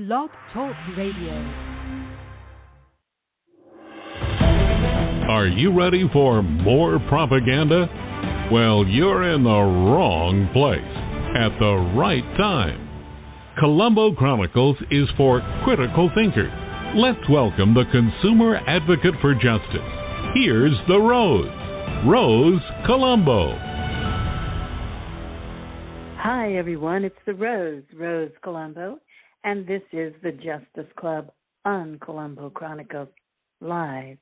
Blog Talk Radio. Are you ready for more propaganda? Well, you're in the wrong place at the right time. Colombo Chronicles is for critical thinkers. Let's welcome the consumer advocate for justice. Here's the Rose Colombo. Hi, everyone. It's the Rose Colombo, and this is the Justice Club on Colombo Chronicles Live.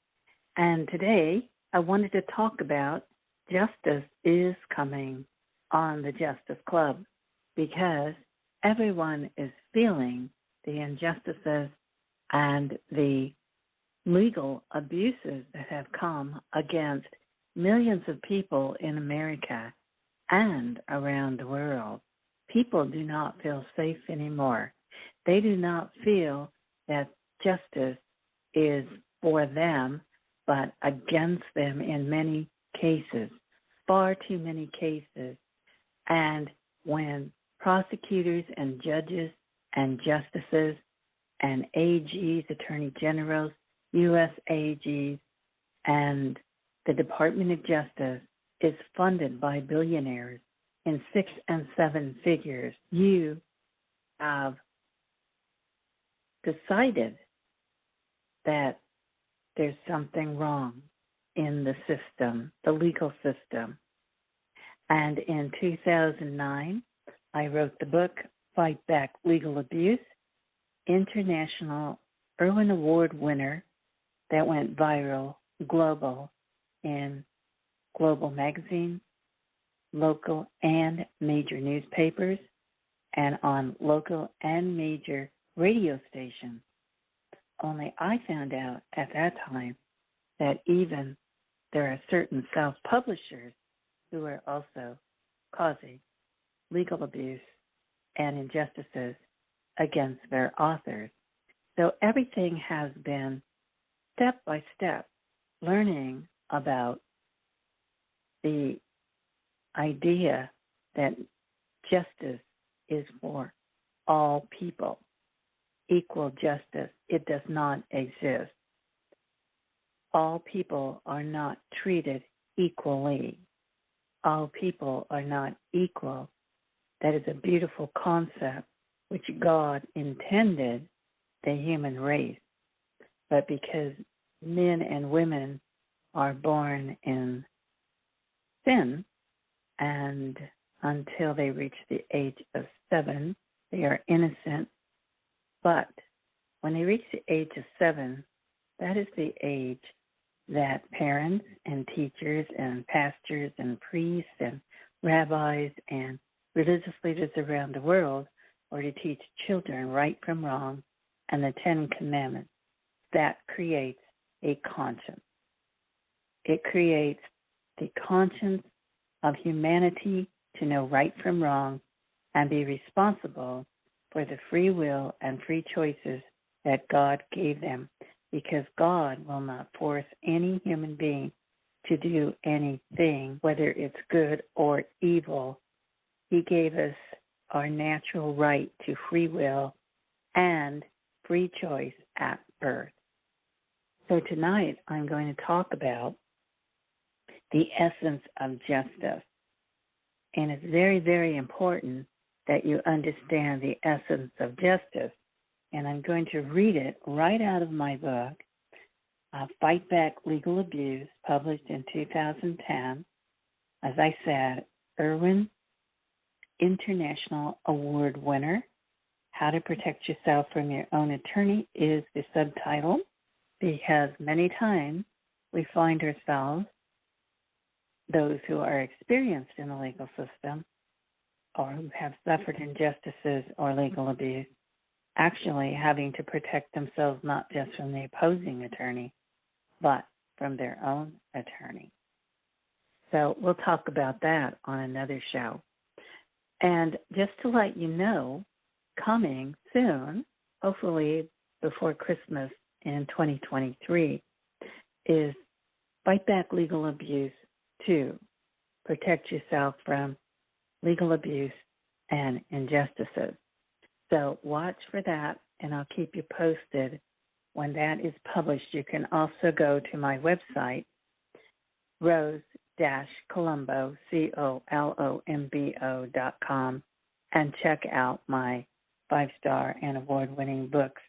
And today, I wanted to talk about justice is coming on the Justice Club because everyone is feeling the injustices and the legal abuses that have come against millions of people in America and around the world. People do not feel safe anymore. They do not feel that justice is for them, but against them in many cases, far too many cases. And when prosecutors and judges and justices and AGs, attorney generals, U.S. AGs, and the Department of Justice is funded by billionaires in 6 and 7 figures, you have decided that there's something wrong in the system, the legal system. And in 2009, I wrote the book, Fight Back Legal Abuse, International Irwin Award winner that went viral global in Global Magazine, local and major newspapers, and on local and major radio stations. Only I found out at that time that even there are certain self-publishers who are also causing legal abuse and injustices against their authors. So everything has been step by step learning about the idea that justice is for all people. Equal justice, it does not exist. All people are not treated equally. All people are not equal. That is a beautiful concept which God intended the human race. But because men and women are born in sin, and until they reach the age of 7, they are innocent. But when they reach the age of 7, that is the age that parents and teachers and pastors and priests and rabbis and religious leaders around the world are to teach children right from wrong and the 10 Commandments. That creates a conscience. It creates the conscience of humanity to know right from wrong and be responsible for the free will and free choices that God gave them, because God will not force any human being to do anything, whether it's good or evil. He gave us our natural right to free will and free choice at birth. So tonight I'm going to talk about the essence of justice. And it's very, very important that you understand the essence of justice. And I'm going to read it right out of my book, Fight Back Legal Abuse, published in 2010. As I said, Irwin International Award winner. How to Protect Yourself from Your Own Attorney is the subtitle, because many times we find ourselves, those who are experienced in the legal system or who have suffered injustices or legal abuse, actually having to protect themselves not just from the opposing attorney, but from their own attorney. So we'll talk about that on another show. And just to let you know, coming soon, hopefully before Christmas in 2023, is Fight Back Legal Abuse 2, Protect Yourself from Legal Abuse and Injustices. So watch for that and I'll keep you posted when that is published. You can also go to my website, Rose-Colombo, COLOMBO.com, and check out my 5-star and award-winning books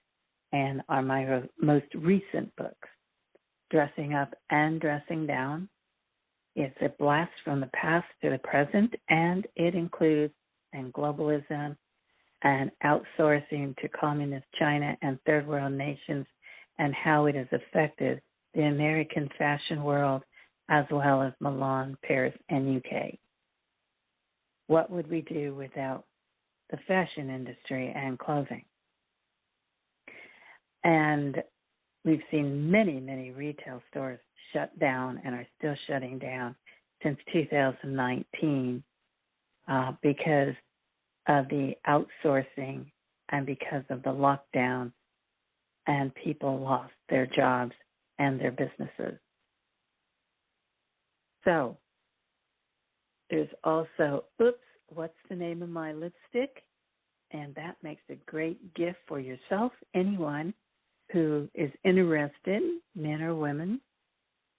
and are my most recent books, Dressing Up and Dressing Down. It's a blast from the past to the present, and it includes globalism and outsourcing to communist China and third world nations and how it has affected the American fashion world as well as Milan, Paris, and UK. What would we do without the fashion industry and clothing? And we've seen many, many retail stores shut down and are still shutting down since 2019 because of the outsourcing and because of the lockdown, and people lost their jobs and their businesses. So there's also, what's the name of my lipstick? And that makes a great gift for yourself, anyone who is interested, men or women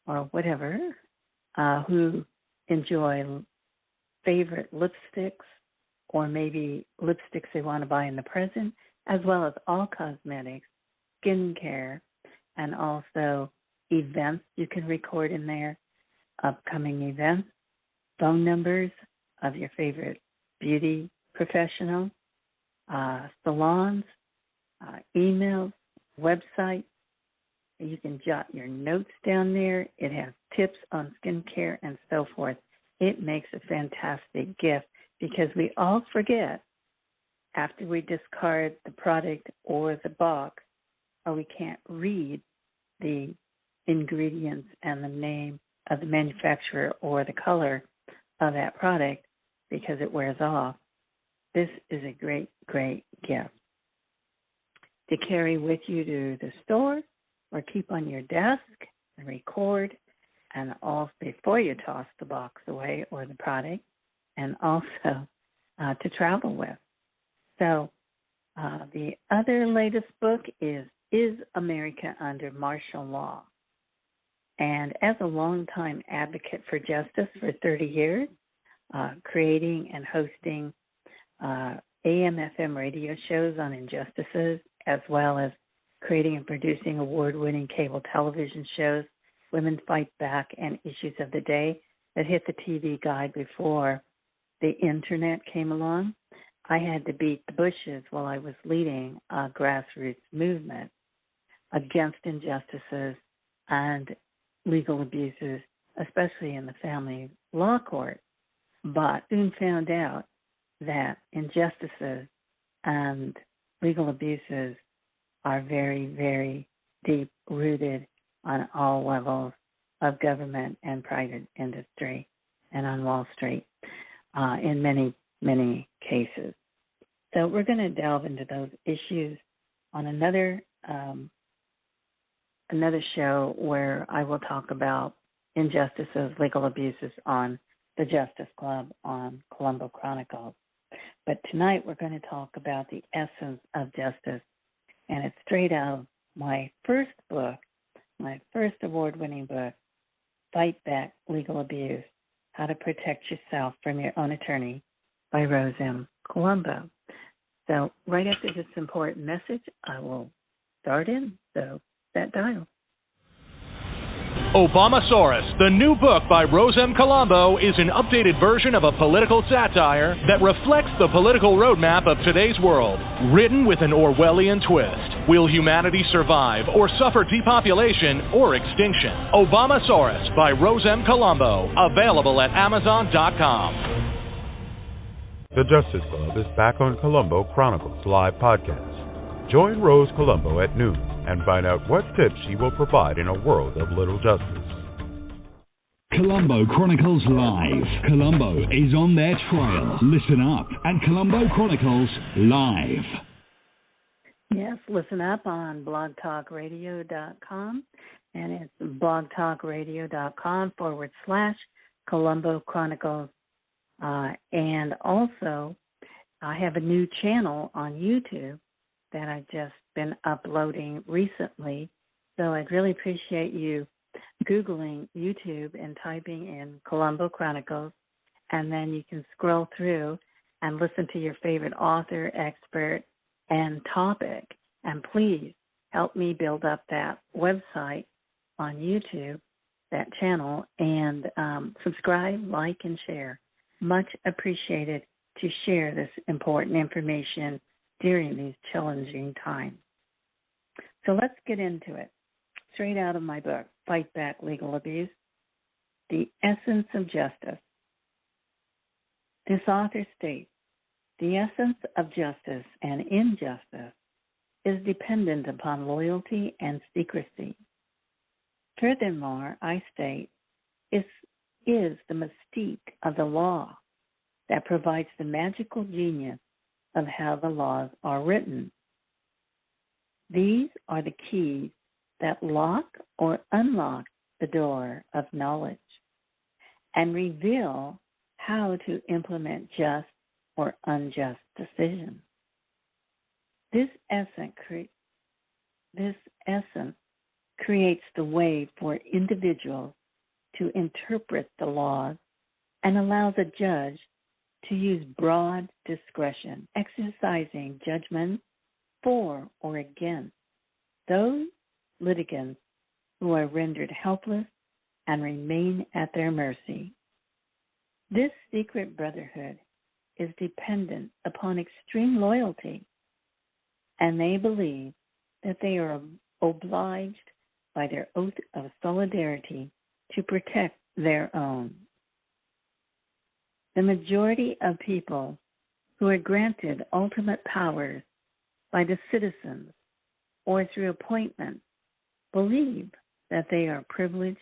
or whatever, who enjoy favorite lipsticks or maybe lipsticks they want to buy in the present, as well as all cosmetics, skincare, and also events you can record in there, upcoming events, phone numbers of your favorite beauty professional, salons, emails, websites. You can jot your notes down there. It has tips on skincare and so forth. It makes a fantastic gift because we all forget after we discard the product or the box, or we can't read the ingredients and the name of the manufacturer or the color of that product because it wears off. This is a great, great gift to carry with you to the store or keep on your desk and record, and also before you toss the box away or the product, and also to travel with. So the other latest book is America Under Martial Law? And as a longtime advocate for justice for 30 years, creating and hosting AM/FM radio shows on injustices, as well as creating and producing award-winning cable television shows, Women Fight Back, and Issues of the Day that hit the TV guide before the internet came along. I had to beat the bushes while I was leading a grassroots movement against injustices and legal abuses, especially in the family law court, but soon found out that injustices and legal abuses are very, very deep-rooted on all levels of government and private industry and on Wall Street in many, many cases. So we're going to delve into those issues on another show where I will talk about injustices, legal abuses on the Justice Club on Colombo Chronicles. But tonight we're going to talk about the essence of justice, and it's straight out of my first book, my first award-winning book, Fight Back Legal Abuse, How to Protect Yourself from Your Own Attorney by Rose M Colombo. So right after this important message, I will start in. So that dial. Obamasaurus, the new book by Rose M Colombo, is an updated version of a political satire that reflects the political roadmap of today's world. Written with an Orwellian twist. Will humanity survive or suffer depopulation or extinction? Obamasaurus by Rose M Colombo. Available at Amazon.com. The Justice Club is back on Colombo Chronicles Live Podcast. Join Rose Colombo at noon and find out what tips she will provide in a world of little justice. Colombo Chronicles Live. Colombo is on their trail. Listen up at Colombo Chronicles Live. Yes, listen up on blogtalkradio.com, and it's blogtalkradio.com/Colombo Chronicles. And also, I have a new channel on YouTube that I've just been uploading recently. So I'd really appreciate you Googling YouTube and typing in Colombo Chronicles, and then you can scroll through and listen to your favorite author, expert, and topic. And please help me build up that website on YouTube, that channel, and subscribe, like, and share. Much appreciated to share this important information during these challenging times. So let's get into it. Straight out of my book, Fight Back Legal Abuse, The Essence of Justice. This author states, the essence of justice and injustice is dependent upon loyalty and secrecy. Furthermore, I state, it is the mystique of the law that provides the magical genius of how the laws are written. These are the keys that lock or unlock the door of knowledge and reveal how to implement just or unjust decisions. This essence creates the way for individuals to interpret the laws and allows a judge to use broad discretion, exercising judgment for or against those litigants who are rendered helpless and remain at their mercy. This secret brotherhood is dependent upon extreme loyalty, and they believe that they are obliged by their oath of solidarity to protect their own. The majority of people who are granted ultimate powers by the citizens or through appointment believe that they are privileged,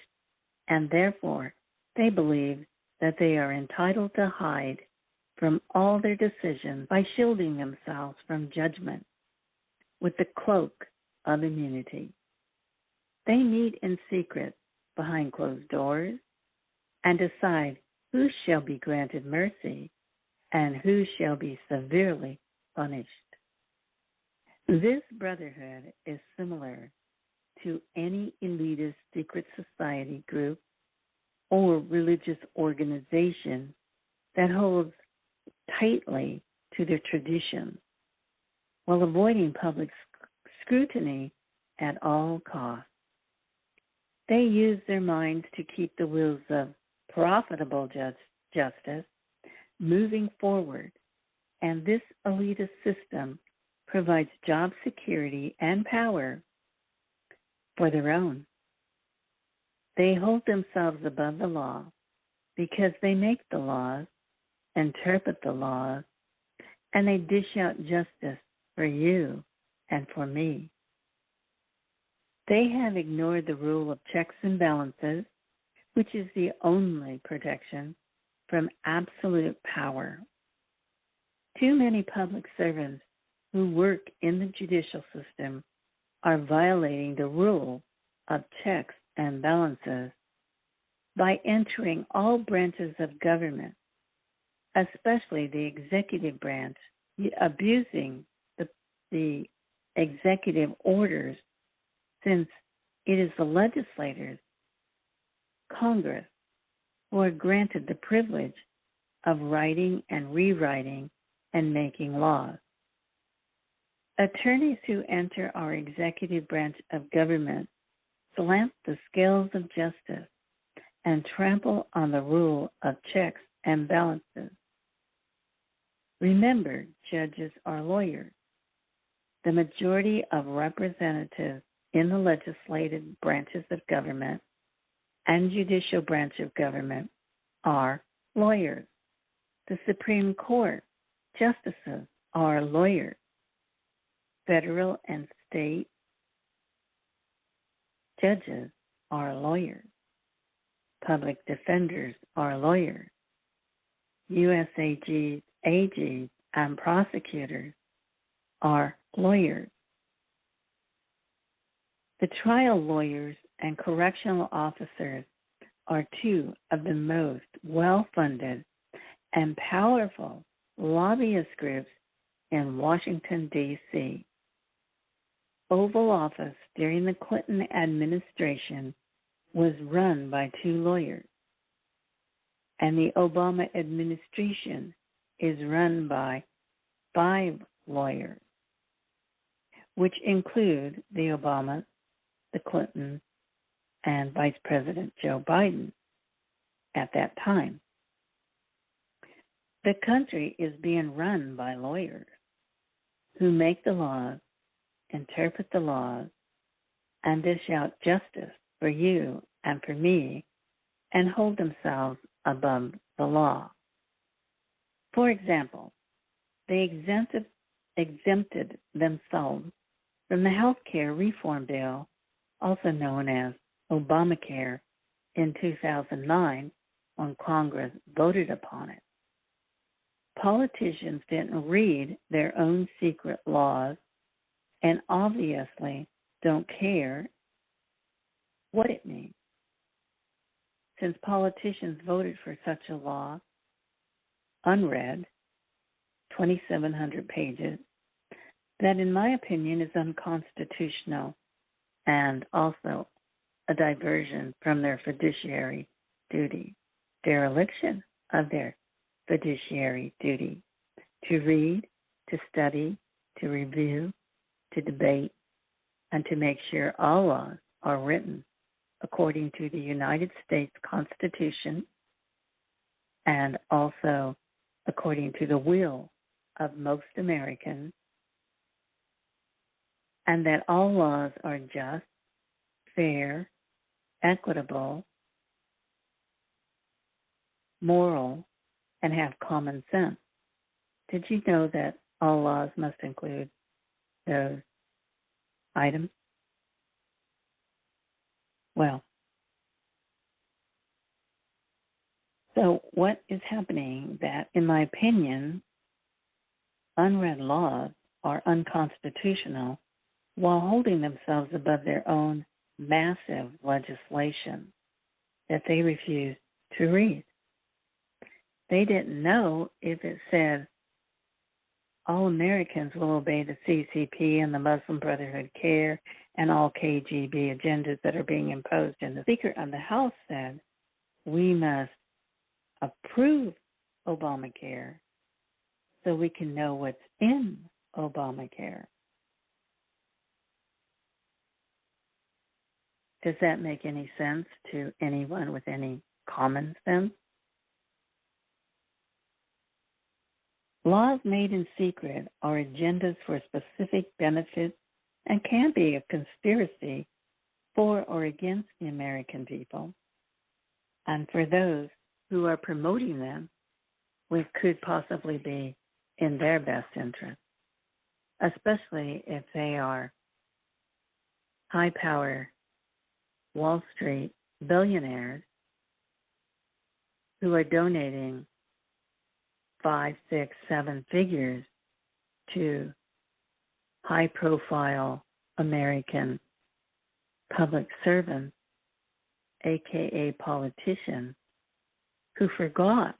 and therefore they believe that they are entitled to hide from all their decisions by shielding themselves from judgment with the cloak of immunity. They meet in secret behind closed doors and decide who shall be granted mercy and who shall be severely punished. This brotherhood is similar to any elitist secret society group or religious organization that holds tightly to their traditions while avoiding public scrutiny at all costs. They use their minds to keep the wheels of profitable justice moving forward, and this elitist system provides job security and power for their own. They hold themselves above the law because they make the laws, interpret the laws, and they dish out justice for you and for me. They have ignored the rule of checks and balances, which is the only protection from absolute power. Too many public servants who work in the judicial system are violating the rule of checks and balances by entering all branches of government, especially the executive branch, abusing the executive orders, since it is the legislators, Congress, who are granted the privilege of writing and rewriting and making laws. Attorneys who enter our executive branch of government slant the scales of justice and trample on the rule of checks and balances. Remember, judges are lawyers. The majority of representatives in the legislative branches of government and judicial branch of government are lawyers. The Supreme Court justices are lawyers. Federal and state judges are lawyers. Public defenders are lawyers. U.S. AGs and prosecutors are lawyers. The trial lawyers and correctional officers are two of the most well-funded and powerful lobbyist groups in Washington, D.C. Oval Office during the Clinton administration was run by 2 lawyers, and the Obama administration is run by 5 lawyers, which include the Obama, the Clinton, and Vice President Joe Biden at that time. The country is being run by lawyers who make the laws, interpret the laws, and dish out justice for you and for me, and hold themselves above the law. For example, they exempted themselves from the health care reform bill, also known as Obamacare, in 2009 when Congress voted upon it. Politicians didn't read their own secret laws and obviously don't care what it means, since politicians voted for such a law, unread, 2,700 pages, that in my opinion is unconstitutional and also a diversion from their fiduciary duty, dereliction of their fiduciary duty to read, to study, to review, to debate, and to make sure all laws are written according to the United States Constitution and also according to the will of most Americans, and that all laws are just, fair, equitable, moral, and have common sense. Did you know that all laws must include those items? Well, so what is happening that, in my opinion, unread laws are unconstitutional while holding themselves above their own massive legislation that they refuse to read. They didn't know if it said all Americans will obey the CCP and the Muslim Brotherhood care and all KGB agendas that are being imposed. And the Speaker of the House said, we must approve Obamacare so we can know what's in Obamacare. Does that make any sense to anyone with any common sense? Laws made in secret are agendas for specific benefits and can be a conspiracy for or against the American people. And for those who are promoting them, which could possibly be in their best interest, especially if they are high-power Wall Street billionaires who are donating 5, 6, 7 figures to high-profile American public servants, aka politicians, who forgot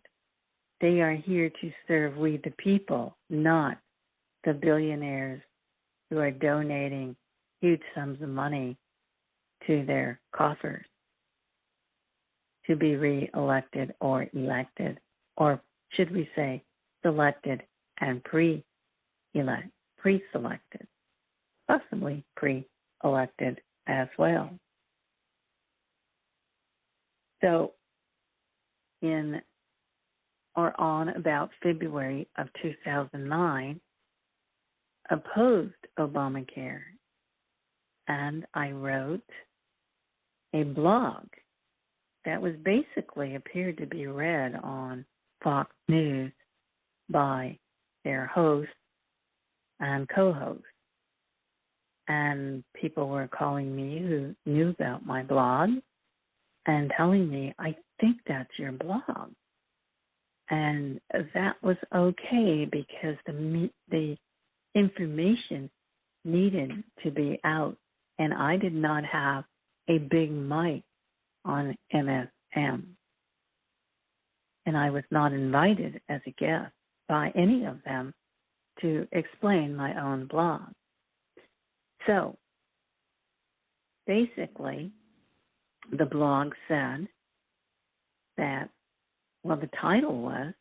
they are here to serve we the people, not the billionaires who are donating huge sums of money to their coffers to be re-elected or elected, or should we say selected and pre-selected, possibly pre-elected as well. So in or on about February of 2009, opposed Obamacare, and I wrote a blog that was basically appeared to be read on Fox News by their host and co-host. And people were calling me who knew about my blog and telling me, I think that's your blog. And that was okay because the information needed to be out, and I did not have a big mic on MSM. And I was not invited as a guest by any of them to explain my own blog. So, basically, the blog said that, well, the title was,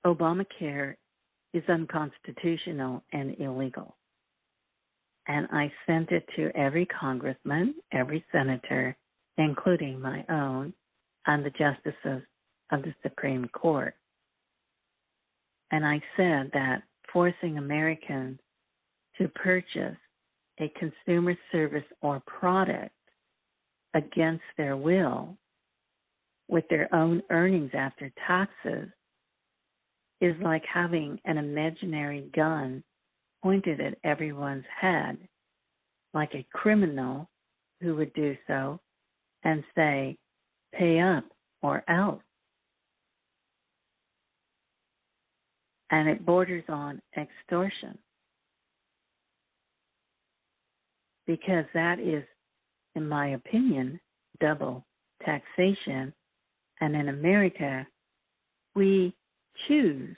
Obamacare is unconstitutional and illegal. And I sent it to every congressman, every senator, including my own, and the justices of the Supreme Court. And I said that forcing Americans to purchase a consumer service or product against their will with their own earnings after taxes is like having an imaginary gun pointed at everyone's head, like a criminal who would do so and say, pay up or else. And it borders on extortion, because that is, in my opinion, double taxation. And in America, we choose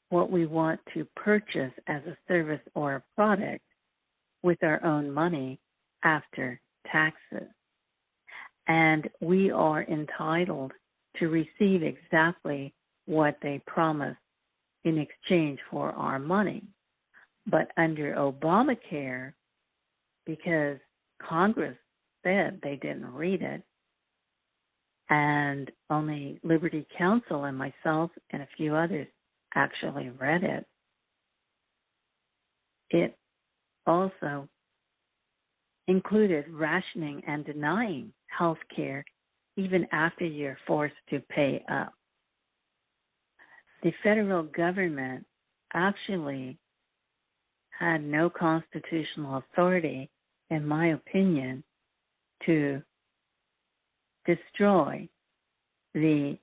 what we want to purchase as a service or a product with our own money after taxes. And we are entitled to receive exactly what they promise in exchange for our money. But under Obamacare, because Congress said they didn't read it, and only Liberty Counsel and myself and a few others actually read it, it also included rationing and denying health care even after you're forced to pay up. The federal government actually had no constitutional authority, in my opinion, to destroy the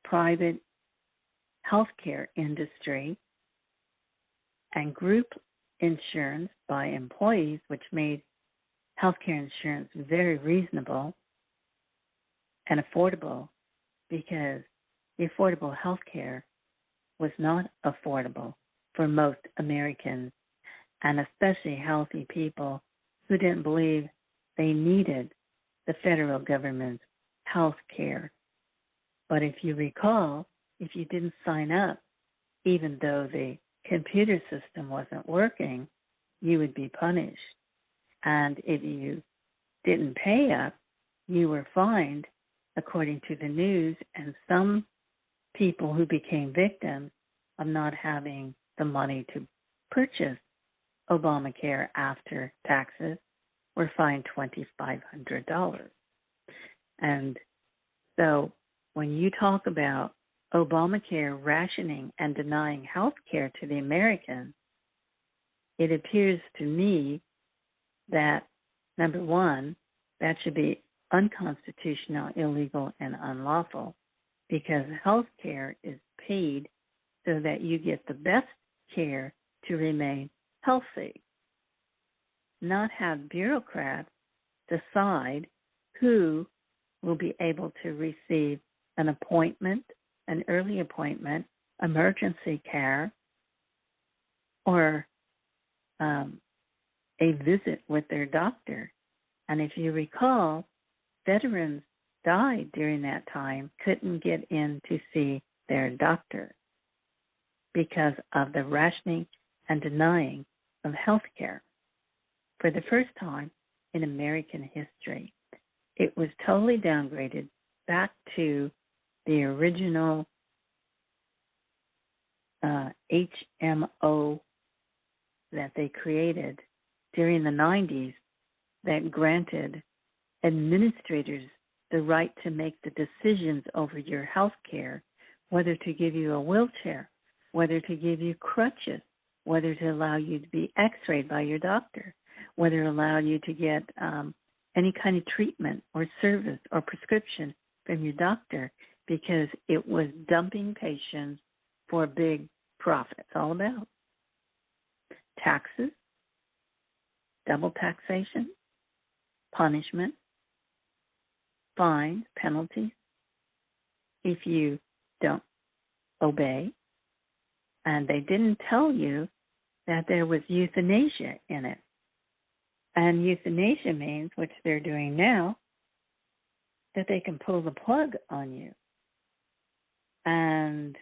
private healthcare industry and group insurance by employees, which made healthcare insurance very reasonable and affordable, because the affordable healthcare was not affordable for most Americans, and especially healthy people who didn't believe they needed the federal government's health care. But if you recall, if you didn't sign up, even though the computer system wasn't working, you would be punished. And if you didn't pay up, you were fined, according to the news. And some people who became victims of not having the money to purchase Obamacare after taxes were fined $2,500. And so when you talk about Obamacare rationing and denying health care to the Americans, it appears to me that, number one, that should be unconstitutional, illegal, and unlawful, because health care is paid so that you get the best care to remain healthy, not have bureaucrats decide who will be able to receive an appointment, an early appointment, emergency care, or a visit with their doctor. And if you recall, veterans died during that time, couldn't get in to see their doctor because of the rationing and denying of health care. For the first time in American history, it was totally downgraded back to the original HMO that they created during the 90s that granted administrators the right to make the decisions over your health care, whether to give you a wheelchair, whether to give you crutches, whether to allow you to be x-rayed by your doctor, whether to allow you to get any kind of treatment or service or prescription from your doctor, because it was dumping patients for big profits. All about taxes, double taxation, punishment, fines, penalties if you don't obey. And they didn't tell you that there was euthanasia in it. And euthanasia means, which they're doing now, that they can pull the plug on you. And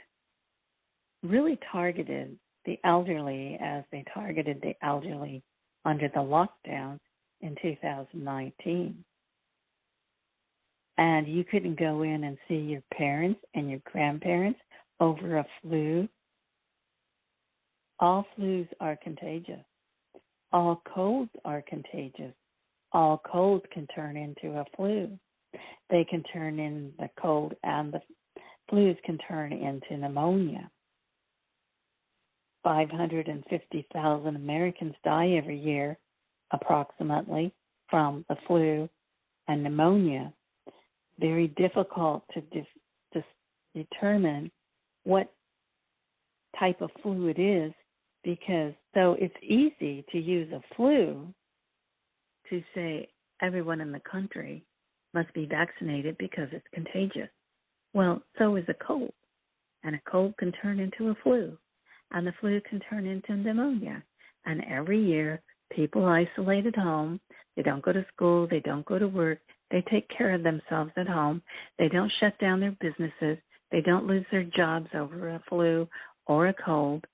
really targeted the elderly as they targeted the elderly under the lockdown in 2019. And you couldn't go in and see your parents and your grandparents over a flu. All flus are contagious. All colds are contagious. All colds can turn into a flu. They can turn in the cold, and the flus can turn into pneumonia. 550,000 Americans die every year, approximately, from the flu and pneumonia. Very difficult to determine what type of flu it is, because so it's easy to use a flu to say everyone in the country must be vaccinated because it's contagious. Well, so is a cold, and a cold can turn into a flu, and the flu can turn into pneumonia. And every year, people isolate at home. They don't go to school. They don't go to work. They take care of themselves at home. They don't shut down their businesses. They don't lose their jobs over a flu or a cold.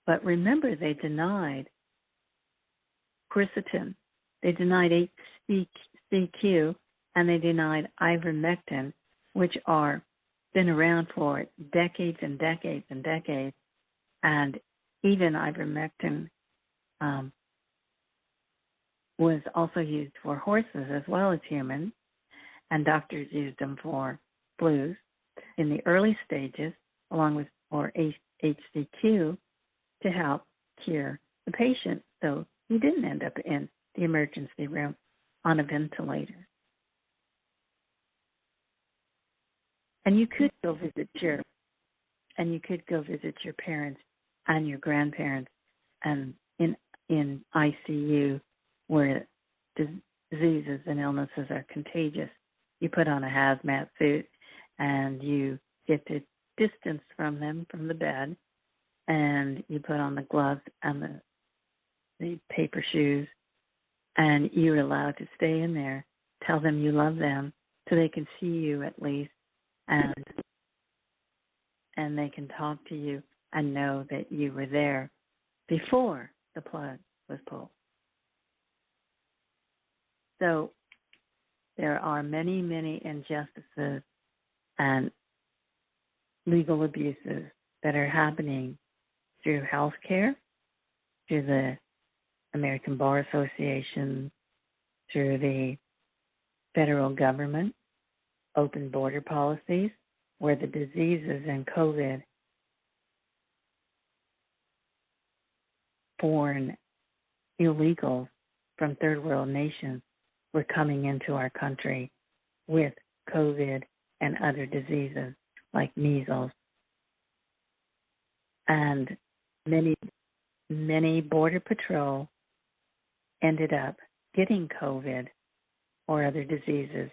But remember, they denied quercetin, they denied HCQ, and they denied ivermectin, which are been around for decades and decades and decades. And even ivermectin was also used for horses as well as humans, and doctors used them for flus in the early stages, along with or HCQ, to help cure the patient, so he didn't end up in the emergency room on a ventilator. And you could go visit your parents and your grandparents, and in ICU where diseases and illnesses are contagious. You put on a hazmat suit and you get to distance from them from the bed, and you put on the gloves and the paper shoes, and you're allowed to stay in there. Tell them you love them so they can see you at least, and they can talk to you and know that you were there before the plug was pulled. So there are many, many injustices and legal abuses that are happening through healthcare, through the American Bar Association, through the federal government, open border policies, where the diseases and COVID, foreign illegals from third world nations were coming into our country with COVID and other diseases like measles. And many Border Patrol ended up getting COVID or other diseases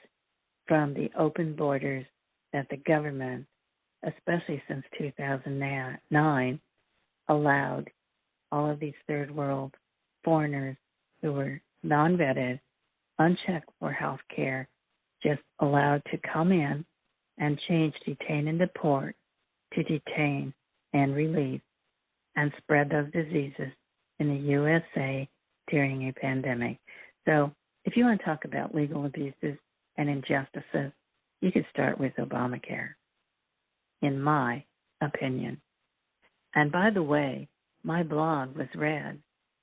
from the open borders that the government, especially since 2009, allowed all of these third world foreigners who were non-vetted, unchecked for health care, just allowed to come in and change detain and deport to detain and release and spread those diseases in the USA during a pandemic. So if you want to talk about legal abuses and injustices, you could start with Obamacare, in my opinion. And by the way, my blog was read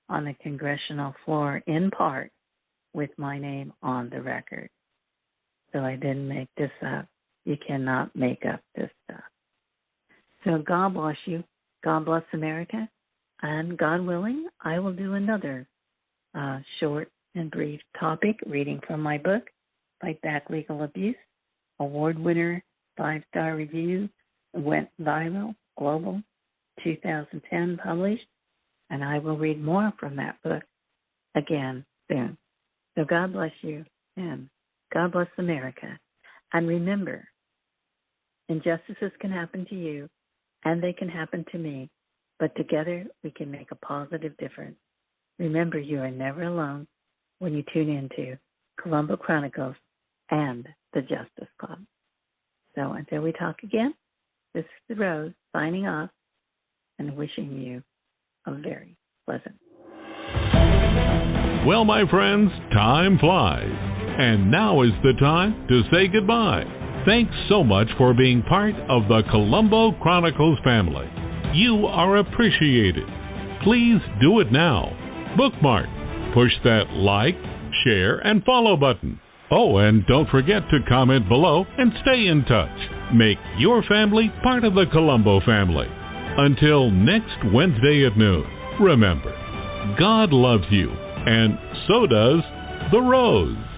on the congressional floor in part with my name on the record. So I didn't make this up. You cannot make up this stuff. So God bless you. God bless America. And God willing, I will do another short and brief topic, reading from my book, Fight Back Legal Abuse, award winner, 5-star review, went viral, global, 2010 published, and I will read more from that book again soon. So God bless you, and God bless America. And remember, injustices can happen to you, and they can happen to me, but together we can make a positive difference. Remember, you are never alone when you tune into Colombo Chronicles and the Justice Club. So until we talk again, this is Rose signing off and wishing you a very pleasant. Well, my friends, time flies. And now is the time to say goodbye. Thanks so much for being part of the Colombo Chronicles family. You are appreciated. Please do it now. Bookmark, push that like, share, and follow button. Oh, and don't forget to comment below and stay in touch. Make your family part of the Colombo family. Until next Wednesday at noon, remember, God loves you, and so does the Rose.